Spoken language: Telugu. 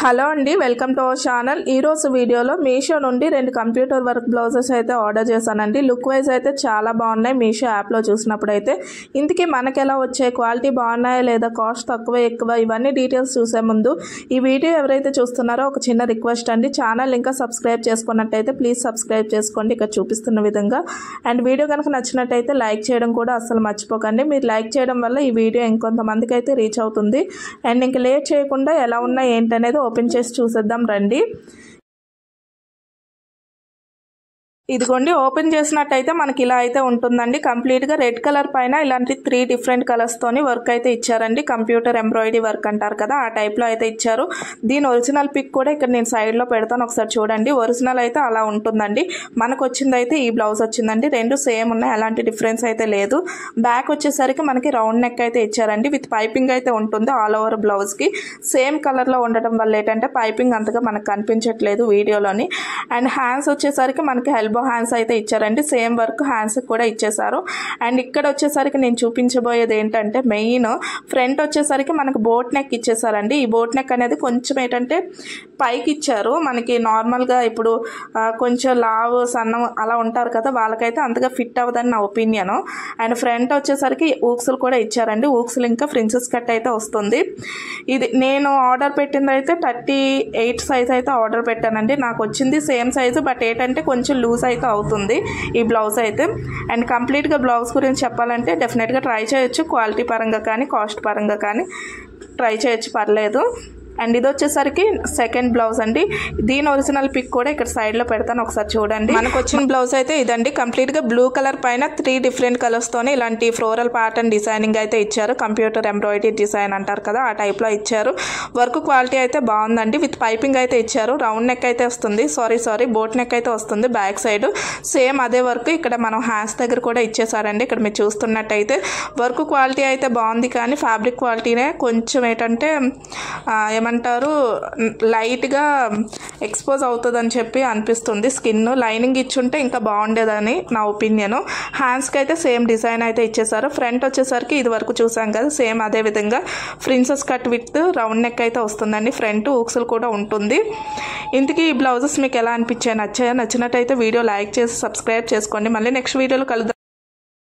హలో అండి, వెల్కమ్ టు అవర్ ఛానల్. ఈరోజు వీడియోలో మీషో నుండి 2 కంప్యూటర్ వర్క్ బ్లౌజెస్ అయితే ఆర్డర్ చేశానండి. లుక్ వైజ్ అయితే చాలా బాగున్నాయి మీషో యాప్లో చూసినప్పుడు అయితే. ఇందుకే మనకి ఎలా వచ్చాయి, క్వాలిటీ బాగున్నాయా లేదా, కాస్ట్ తక్కువ ఎక్కువ, ఇవన్నీ డీటెయిల్స్ చూసే ముందు ఈ వీడియో ఎవరైతే చూస్తున్నారో ఒక చిన్న రిక్వెస్ట్ అండి, ఛానల్ ఇంకా సబ్స్క్రైబ్ చేసుకున్నట్టయితే ప్లీజ్ సబ్స్క్రైబ్ చేసుకోండి ఇక్కడ చూపిస్తున్న విధంగా. అండ్ వీడియో కనుక నచ్చినట్టయితే లైక్ చేయడం కూడా అస్సలు మర్చిపోకండి. మీరు లైక్ చేయడం వల్ల ఈ వీడియో ఇంకొంతమందికి అయితే రీచ్ అవుతుంది. అండ్ ఇంక లేట్ చేయకుండా ఎలా ఉన్నా ఏంటనేది ఓపెన్ చేసి చూసేద్దాం రండి. ఇదిగోండి, ఓపెన్ చేసినట్టయితే మనకి ఇలా అయితే ఉంటుందండి. కంప్లీట్గా రెడ్ కలర్ పైన ఇలాంటి 3 డిఫరెంట్ కలర్స్తోని వర్క్ అయితే ఇచ్చారండి. కంప్యూటర్ ఎంబ్రాయిడరీ వర్క్ అంటారు కదా, ఆ టైప్లో అయితే ఇచ్చారు. దీని ఒరిజినల్ పిక్ కూడా ఇక్కడ నేను సైడ్లో పెడతాను, ఒకసారి చూడండి. ఒరిజినల్ అయితే అలా ఉంటుందండి. మనకు వచ్చింది అయితే ఈ బ్లౌజ్ వచ్చిందండి. 2 సేమ్ ఉన్నాయి, అలాంటి డిఫరెన్స్ అయితే లేదు. బ్యాక్ వచ్చేసరికి మనకి రౌండ్ నెక్ అయితే ఇచ్చారండి. విత్ పైపింగ్ అయితే ఉంటుంది ఆల్ ఓవర్ బ్లౌజ్కి. సేమ్ కలర్లో ఉండటం వల్ల ఏంటంటే పైపింగ్ అంతగా మనకు కనిపించట్లేదు వీడియోలోని. అండ్ హ్యాండ్స్ వచ్చేసరికి మనకి ఎల్బో హ్యాండ్స్ అయితే ఇచ్చారండి. సేమ్ వర్క్ హ్యాండ్స్ కూడా ఇచ్చేసారు. అండ్ ఇక్కడ వచ్చేసరికి నేను చూపించబోయేది ఏంటంటే మెయిన్ ఫ్రంట్ వచ్చేసరికి మనకు బోట్ నెక్ ఇచ్చేసారండి. ఈ బోట్ నెక్ అనేది కొంచెం ఏంటంటే పైకి ఇచ్చారు. మనకి నార్మల్గా ఇప్పుడు కొంచెం లావు సన్నం అలా ఉంటారు కదా, వాళ్ళకైతే అంతగా ఫిట్ అవ్వదని నా ఒపీనియన్. అండ్ ఫ్రంట్ వచ్చేసరికి ఊక్సులు కూడా ఇచ్చారండి. ఊక్సులు ఇంకా ప్రిన్సెస్ కట్ అయితే వస్తుంది. ఇది నేను ఆర్డర్ పెట్టింది అయితే 38 సైజ్ అయితే ఆర్డర్ పెట్టానండి. నాకు వచ్చింది సేమ్ సైజు, బట్ ఏంటంటే కొంచెం లూజ్ అయితే అవుతుంది ఈ బ్లౌజ్ అయితే. అండ్ కంప్లీట్గా బ్లౌజ్ గురించి చెప్పాలంటే డెఫినెట్గా ట్రై చేయొచ్చు, క్వాలిటీ పరంగా కానీ కాస్ట్ పరంగా కానీ ట్రై చేయొచ్చు, పర్లేదు. అండ్ ఇది వచ్చేసరికి సెకండ్ బ్లౌజ్ అండి. దీని ఒరిజినల్ పిక్ కూడా ఇక్కడ సైడ్లో పెడతాను, ఒకసారి చూడండి. మనకు వచ్చిన బ్లౌజ్ అయితే ఇదండి. కంప్లీట్గా బ్లూ కలర్ పైన 3 డిఫరెంట్ కలర్స్తోనే ఇలాంటి ఫ్లోరల్ ప్యాటర్న్ డిజైనింగ్ అయితే ఇచ్చారు. కంప్యూటర్ ఎంబ్రాయిడరీ డిజైన్ అంటారు కదా, ఆ టైప్లో ఇచ్చారు. వర్క్ క్వాలిటీ అయితే బాగుందండి. విత్ పైపింగ్ అయితే ఇచ్చారు. రౌండ్ నెక్ అయితే వస్తుంది, సారీ బోట్ నెక్ అయితే వస్తుంది బ్యాక్ సైడ్. సేమ్ అదే వర్క్ ఇక్కడ మనం హ్యాండ్స్ దగ్గర కూడా ఇచ్చేసారండి. ఇక్కడ మీరు చూస్తున్నట్టయితే వర్క్ క్వాలిటీ అయితే బాగుంది, కానీ ఫ్యాబ్రిక్ క్వాలిటీనే కొంచెం ఏంటంటే ఏమంటారు లైట్గా ఎక్స్పోజ్ అవుతుందని చెప్పి అనిపిస్తుంది. స్కిన్ లైనింగ్ ఇచ్చుంటే ఇంకా బాగుండేదని నా ఒపీనియన్. హ్యాండ్స్కి అయితే సేమ్ డిజైన్ అయితే ఇచ్చేసారు. ఫ్రంట్ వచ్చేసరికి ఇది వరకు చూసాం కదా, సేమ్ అదే విధంగా princess cut with round neck అయితే వస్తుందండి. ఫ్రంట్ ఊక్సులు కూడా ఉంటుంది. ఇంతకీ ఈ బ్లౌజెస్ మీకు ఎలా అనిపించాయి, నచ్చినట్టయితే వీడియో లైక్ చేసి సబ్స్క్రైబ్ చేసుకోండి. మళ్ళీ నెక్స్ట్ వీడియోలో కలుద్దాం.